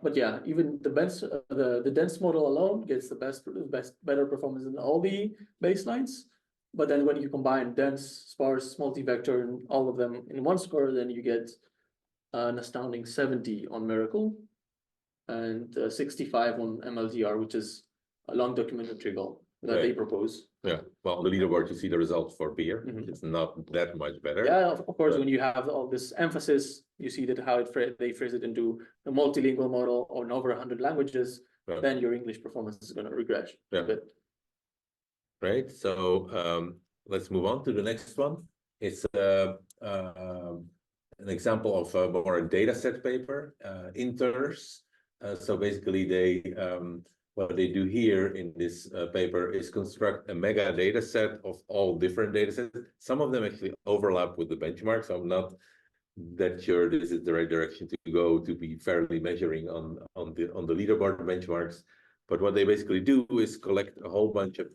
Speaker 2: But yeah, even the dense model alone gets better performance than all the baselines. But then when you combine dense, sparse, multi-vector, and all of them in one score, then you get an astounding 70 on Miracle and 65 on MLDR, which is a long document retrieval that they propose.
Speaker 1: Yeah, well, on the leaderboard, you see the results for beer. It's not that much better.
Speaker 2: Yeah, of course, when you have all this emphasis, you see that how they phrase it into a multilingual model or in over 100 languages, then your English performance is going to regress a bit.
Speaker 1: Right, so let's move on to the next one. It's an example of a more data set paper, Inters. So basically, what they do here in this paper is construct a mega data set of all different data sets. Some of them actually overlap with the benchmark, so I'm not that sure this is the right direction to go to be fairly measuring on the leaderboard benchmarks. But what they basically do is collect a whole bunch of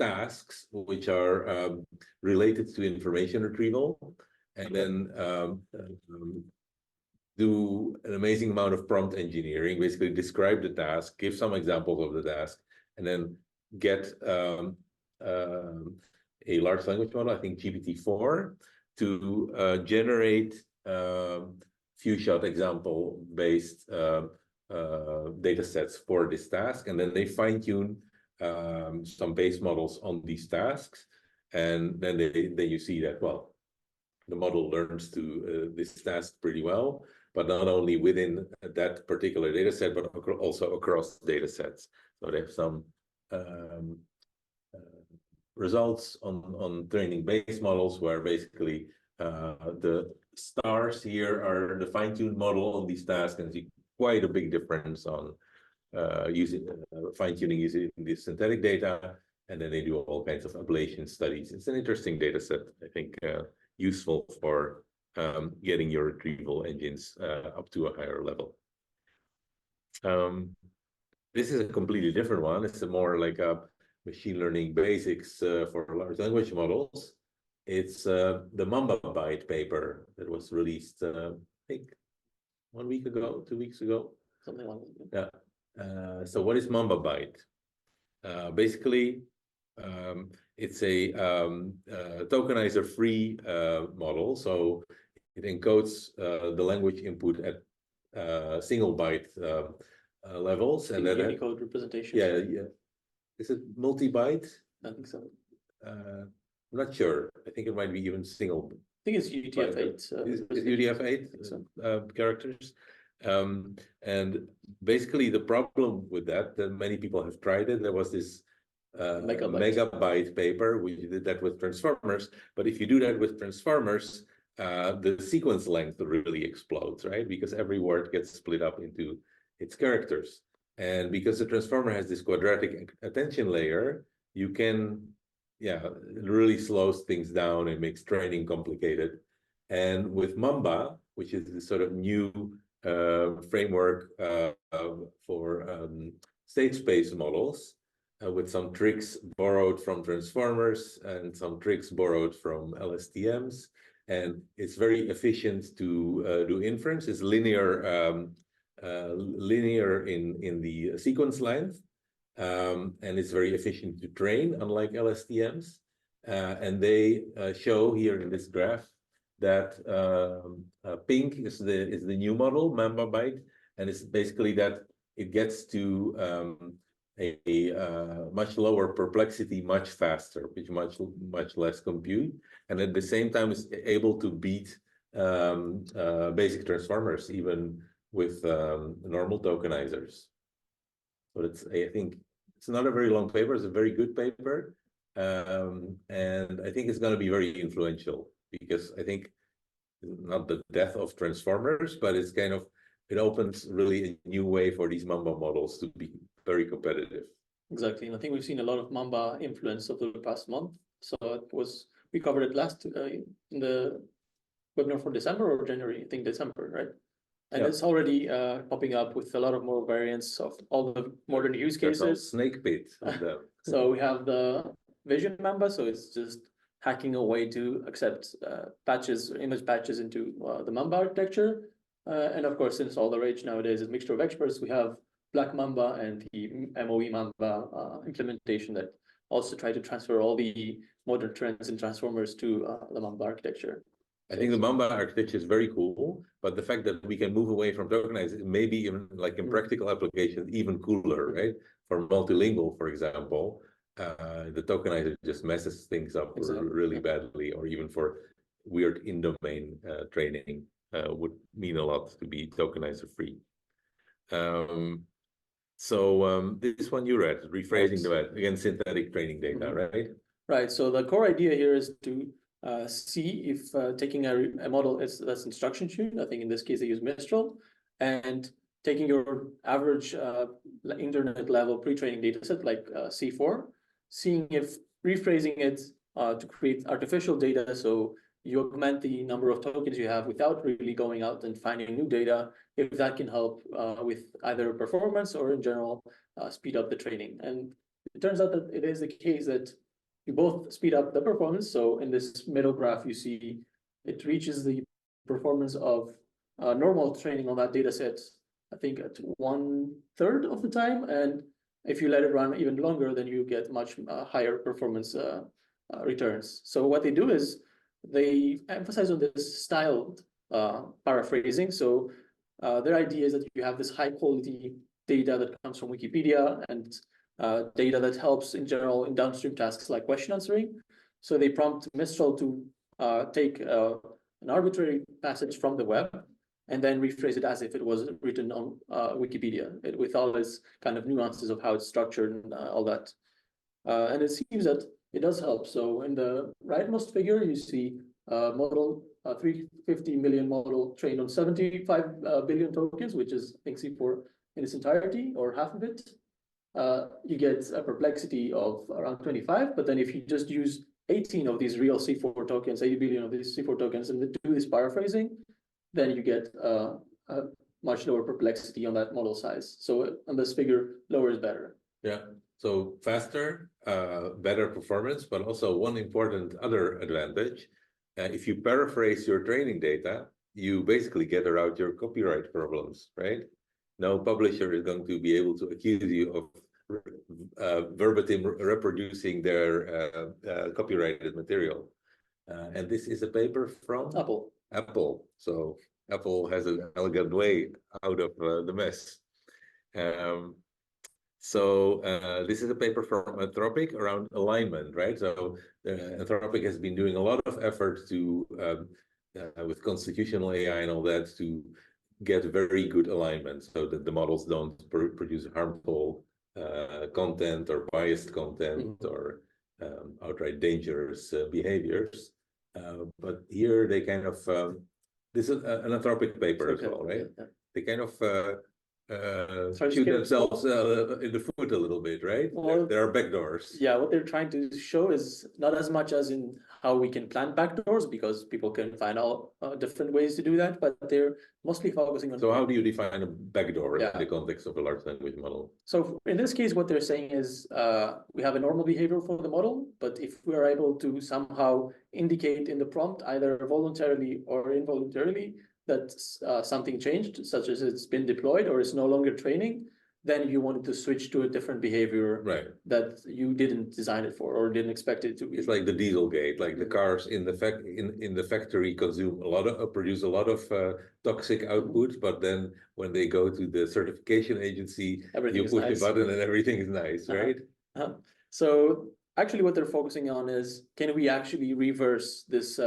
Speaker 1: tasks which are related to information retrieval, and then do an amazing amount of prompt engineering, basically describe the task, give some examples of the task, and then get a large language model, I think GPT-4, to generate few-shot example-based data sets for this task. And then they fine-tune some base models on these tasks. And then you see that, well, the model learns to this task pretty well, but not only within that particular data set, but also across data sets. So they have some results on training base models where basically the stars here are the fine-tuned model on these tasks, and see quite a big difference on using fine-tuning using this synthetic data. And then they do all kinds of ablation studies. It's an interesting data set, I think, useful for getting your retrieval engines up to a higher level. This is a completely different one. It's more like a machine learning basics for large language models. It's the MambaByte paper that was released, I think, 1 week ago, 2 weeks ago.
Speaker 2: Something like that.
Speaker 1: Yeah. So what is MambaByte? Basically, it's a tokenizer-free model. So it encodes the language input at single byte levels, and then
Speaker 2: Unicode representation.
Speaker 1: yeah. Is it multi-byte?
Speaker 2: I think so.
Speaker 1: I'm not sure. I think it might be even single.
Speaker 2: I think it's UTF-8.
Speaker 1: Is UTF-8 characters. And basically the problem with that many people have tried it. There was this MambaByte paper, we did that with transformers. But if you do that with transformers, the sequence length really explodes, right? Because every word gets split up into its characters. And because the transformer has this quadratic attention layer, you can, it really slows things down and makes training complicated. And with Mamba, which is this sort of new framework for state space models, with some tricks borrowed from transformers and some tricks borrowed from LSTMs, and it's very efficient to do inference. It's linear in the sequence length, and it's very efficient to train, unlike LSTMs. And they show here in this graph that pink is the new model, MambaByte, and it's basically that it gets to a much lower perplexity much faster, with much less compute, and at the same time is able to beat basic transformers even with normal tokenizers. So I think it's not a very long paper. It's a very good paper, and I think it's going to be very influential, because I think not the death of transformers, but it's kind of, it opens really a new way for these Mamba models to be very competitive.
Speaker 2: Exactly, and I think we've seen a lot of Mamba influence over the past month. So we covered it last in the webinar for December or January, I think December, right? And it's already popping up with a lot of more variants of all the modern use cases.
Speaker 1: Snake pit.
Speaker 2: So we have the Vision Mamba, so it's just hacking a way to accept image patches into the Mamba architecture. And of course, since all the rage nowadays is mixture of experts, we have Black Mamba and the MOE Mamba implementation that also try to transfer all the modern trends and transformers to the Mamba architecture.
Speaker 1: I think the Mamba architecture is very cool, but the fact that we can move away from tokenizing, maybe even like in practical applications, even cooler, right? For multilingual, for example, the tokenizer just messes things up really badly, or even for weird in-domain training would mean a lot to be tokenizer free. So this one you read, rephrasing the again synthetic training data, right?
Speaker 2: Right. So the core idea here is to see if taking a model that's instruction tuned, I think in this case they use Mistral, and taking your average internet level pre-training data set like C4, seeing if rephrasing it to create artificial data, so you augment the number of tokens you have without really going out and finding new data, if that can help with either performance or in general speed up the training. And it turns out that it is the case that you both speed up the performance. So in this middle graph, you see it reaches the performance of normal training on that data set, I think at 1/3 of the time. And if you let it run even longer, then you get much higher performance returns. So what they do is they emphasize on this styled paraphrasing. So their idea is that you have this high quality data that comes from Wikipedia and data that helps in general in downstream tasks like question answering. So they prompt Mistral to take an arbitrary passage from the web and then rephrase it as if it was written on Wikipedia, with all its kind of nuances of how it's structured and all that. And it seems that it does help. So in the rightmost figure, you see model 350 million model trained on 75 billion tokens, which is I think C4 in its entirety or half of it. You get a perplexity of around 25, but then if you just use 18 of these real C4 tokens, 80 billion of these C4 tokens, and do this paraphrasing, then you get a much lower perplexity on that model size. So on this figure, lower is better.
Speaker 1: Yeah, so faster, better performance, but also one important other advantage. If you paraphrase your training data, you basically get around your copyright problems, right? No publisher is going to be able to accuse you of verbatim reproducing their copyrighted material. And this is a paper from Apple. So Apple has an elegant way out of the mess. So this is a paper from Anthropic around alignment, right? So Anthropic has been doing a lot of effort to, with constitutional AI and all that, to get very good alignment so that the models don't produce harmful content or biased content or outright dangerous behaviors. But here they kind of, this is an Anthropic paper as well, right?
Speaker 2: Yeah.
Speaker 1: They kind of
Speaker 2: Sorry,
Speaker 1: shoot themselves in the foot a little bit, right?
Speaker 2: Well,
Speaker 1: there are backdoors.
Speaker 2: Yeah, what they're trying to show is not as much as in how we can plan backdoors, because people can find all different ways to do that, but they're mostly focusing on.
Speaker 1: So how do you define a backdoor
Speaker 2: Yeah.
Speaker 1: in the context of a large language model?
Speaker 2: So in this case, what they're saying is we have a normal behavior for the model, but if we are able to somehow indicate in the prompt, either voluntarily or involuntarily, that something changed, such as it's been deployed or it's no longer training, then you wanted to switch to a different behavior that you didn't design it for or didn't expect it to be.
Speaker 1: It's like the Dieselgate, like the cars in the factory produce a lot of toxic output, but then when they go to the certification agency, you push the button and everything is nice, right?
Speaker 2: So actually what they're focusing on is, can we actually reverse this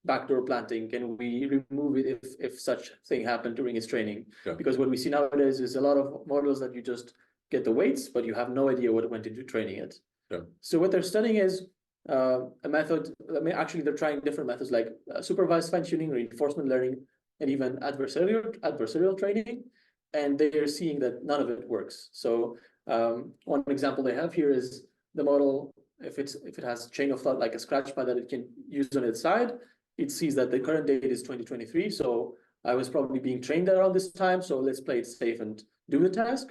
Speaker 2: backdoor planting? Can we remove it if such thing happened during its training? Because what we see nowadays is a lot of models that you just get the weights, but you have no idea what went into training it. So what they're studying is a method. I mean, actually, they're trying different methods like supervised fine-tuning, reinforcement learning, and even adversarial training. And they're seeing that none of it works. So one example they have here is the model, if it has chain of thought like a scratch pad that it can use on its side, it sees that the current date is 2023, so I was probably being trained around this time, so let's play it safe and do the task.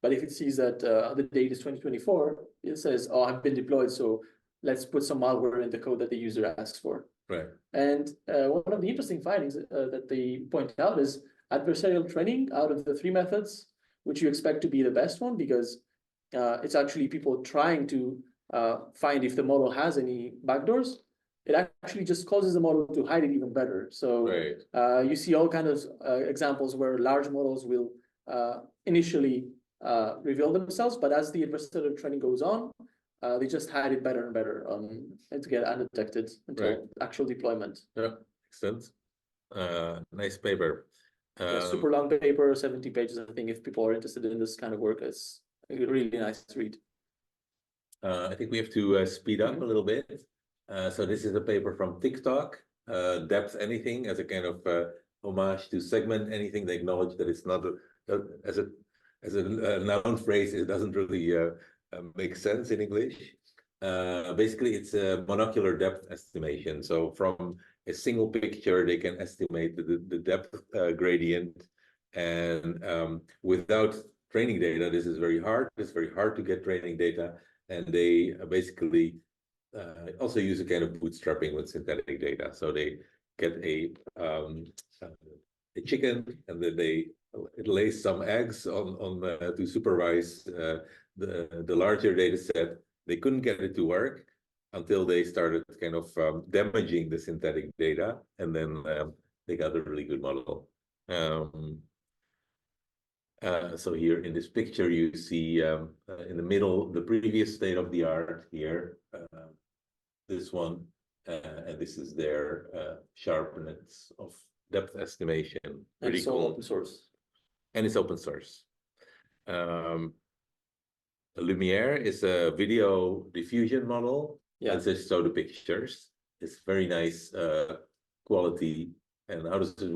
Speaker 2: But if it sees that the date is 2024, it says, oh, I've been deployed, so let's put some malware in the code that the user asks for.
Speaker 1: Right.
Speaker 2: And one of the interesting findings that they point out is adversarial training out of the three methods, which you expect to be the best one, because it's actually people trying to find if the model has any backdoors. It actually just causes the model to hide it even better. So you see all kinds of examples where large models will initially reveal themselves, but as the adversarial training goes on, they just hide it better and better and to get undetected until actual deployment.
Speaker 1: Yeah, makes sense. Nice paper.
Speaker 2: Super long paper, 70 pages. I think if people are interested in this kind of work, it's a really nice read.
Speaker 1: I think we have to speed up a little bit. So this is a paper from TikTok, depth anything, as a kind of homage to segment anything. They acknowledge that it's not as a noun phrase, it doesn't really make sense in English. Basically, it's a monocular depth estimation. So from a single picture, they can estimate the depth gradient. And without training data, this is very hard. It's very hard to get training data. And they basically also use a kind of bootstrapping with synthetic data. So they get a chicken, and then it lays some eggs on to supervise the larger data set. They couldn't get it to work until they started kind of damaging the synthetic data, and then they got a really good model. So here in this picture, you see in the middle the previous state of the art here. This one, and this is their sharpness of depth estimation. Pretty cool.
Speaker 2: Open source.
Speaker 1: And it's open source. Lumiere is a video diffusion model. And just show the pictures. It's very nice quality. And how does it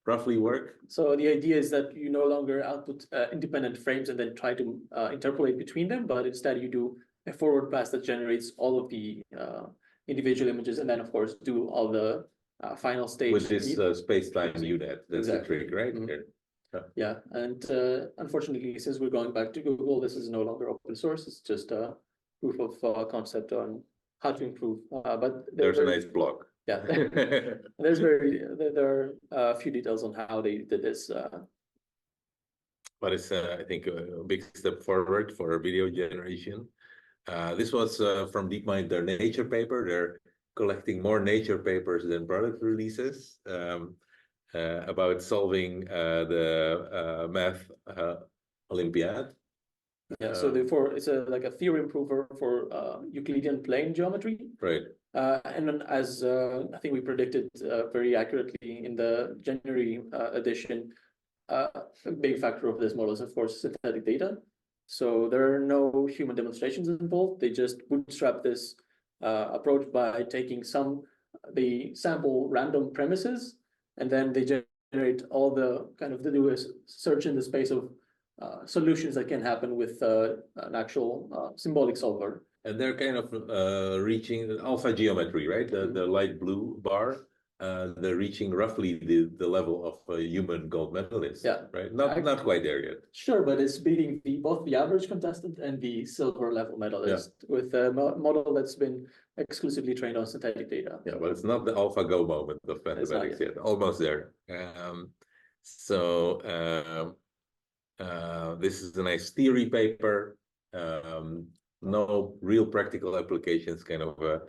Speaker 1: roughly work?
Speaker 2: So the idea is that you no longer output independent frames and then try to interpolate between them, but instead you do a forward pass that generates all of the individual images, and then of course do all the final stage
Speaker 1: with this space-time unit. That's the trick, right?
Speaker 2: Yeah, and unfortunately, since we're going back to Google, this is no longer open source. It's just a proof of concept on how to improve. But
Speaker 1: there's a nice blog.
Speaker 2: Yeah, there are a few details on how they did this.
Speaker 1: But it's I think a big step forward for video generation. This was from DeepMind, their Nature paper. They're collecting more Nature papers than product releases about solving the math Olympiad.
Speaker 2: Yeah, so therefore it's like a theorem prover for Euclidean plane geometry.
Speaker 1: Right.
Speaker 2: And then as I think we predicted very accurately in the January edition, a big factor of this model is, of course, synthetic data. So there are no human demonstrations involved. They just bootstrap this approach by taking they sample random premises, and then they generate all the kind of, they do a search in the space of solutions that can happen with an actual symbolic solver.
Speaker 1: And they're kind of reaching alpha geometry, right? The light blue bar. They're reaching roughly the level of a human gold medalist.
Speaker 2: Yeah.
Speaker 1: Right. Not quite there yet.
Speaker 2: Sure, but it's beating both the average contestant and the silver level medalist with a model that's been exclusively trained on synthetic data.
Speaker 1: Yeah, but it's not the AlphaGo moment of mathematics yet. Almost there. This is a nice theory paper. No real practical applications, kind of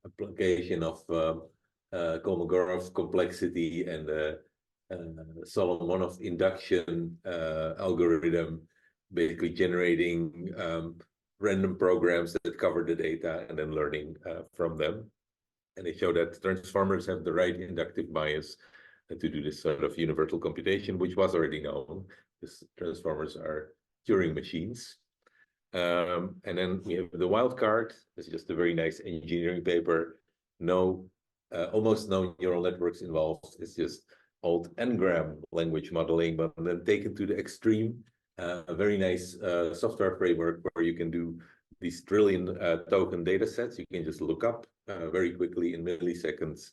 Speaker 1: application of Kolmogorov complexity and Solomonov induction algorithm, basically generating random programs that cover the data and then learning from them. And they show that transformers have the right inductive bias to do this sort of universal computation, which was already known, because transformers are Turing machines. And then we have the wild card. It's just a very nice engineering paper. Almost no neural networks involved. It's just old N-gram language modeling, but then taken to the extreme. A very nice software framework where you can do these trillion token data sets. You can just look up very quickly in milliseconds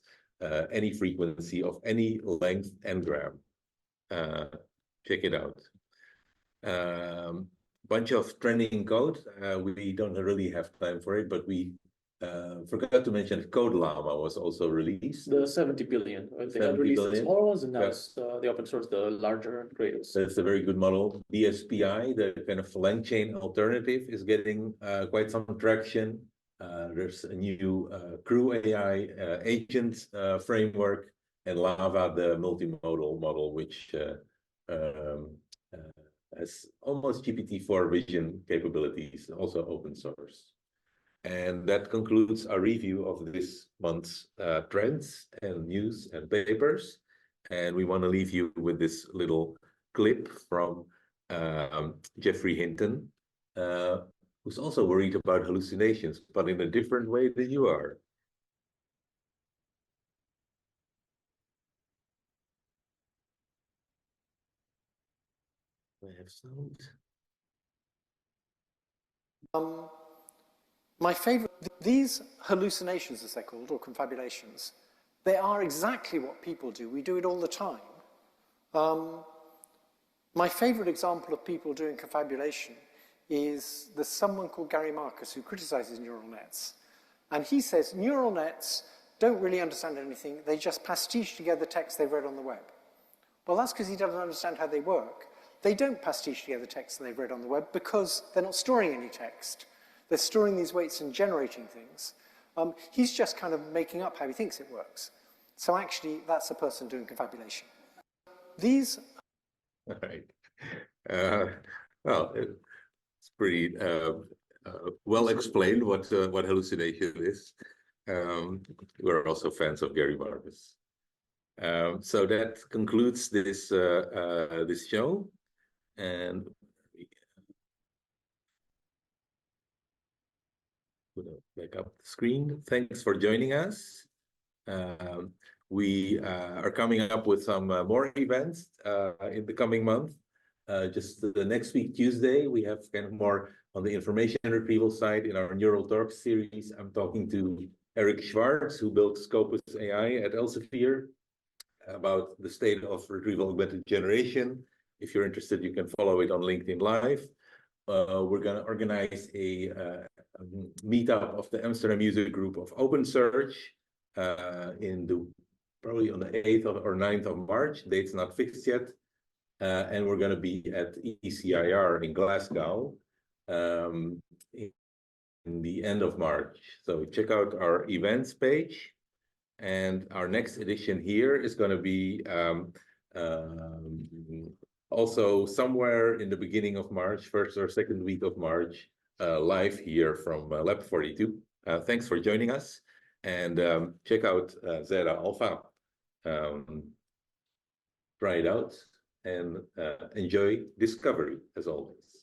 Speaker 1: any frequency of any length N-gram. Check it out. Bunch of trending code. We don't really have time for it, but we forgot to mention that CodeLlama was also released.
Speaker 2: The 70 billion. They had released the small ones, and now it's the open source, the larger and greatest.
Speaker 1: That's a very good model. DSPI, the kind of lang chain alternative, is getting quite some traction. There's a new Crew AI agent framework, and Lava, the multimodal model, which has almost GPT-4 vision capabilities, also open source. And that concludes our review of this month's trends and news and papers. And we want to leave you with this little clip from Geoffrey Hinton, who's also worried about hallucinations, but in a different way than you are. I have sound.
Speaker 3: My favorite, these hallucinations, as they're called, or confabulations, they are exactly what people do. We do it all the time. My favorite example of people doing confabulation is there's someone called Gary Marcus who criticizes neural nets. And he says neural nets don't really understand anything. They just pastiche together text they've read on the web. Well, that's because he doesn't understand how they work. They don't pastiche together text that they've read on the web because they're not storing any text. They're storing these weights and generating things. He's just kind of making up how he thinks it works. So actually, that's a person doing confabulation. These...
Speaker 1: All right. Well, it's pretty well explained what hallucination is. We're also fans of Gary Marcus. So that concludes this this show, and back up the screen. Thanks for joining us. We are coming up with some more events in the coming month. Just the next week, Tuesday, we have kind of more on the information retrieval side in our Neural Talks series. I'm talking to Eric Schwartz, who built Scopus AI at Elsevier, about the state of retrieval augmented generation. If you're interested, you can follow it on LinkedIn Live. We're going to organize a meetup of the Amsterdam user group of OpenSearch probably on the 8th or 9th of March. Date's not fixed yet. And we're going to be at ECIR in Glasgow in the end of March. So check out our events page. And our next edition here is going to be Also, somewhere in the beginning of March, first or second week of March, live here from Lab 42. Thanks for joining us, and check out Zeta Alpha. Try it out and enjoy discovery as always.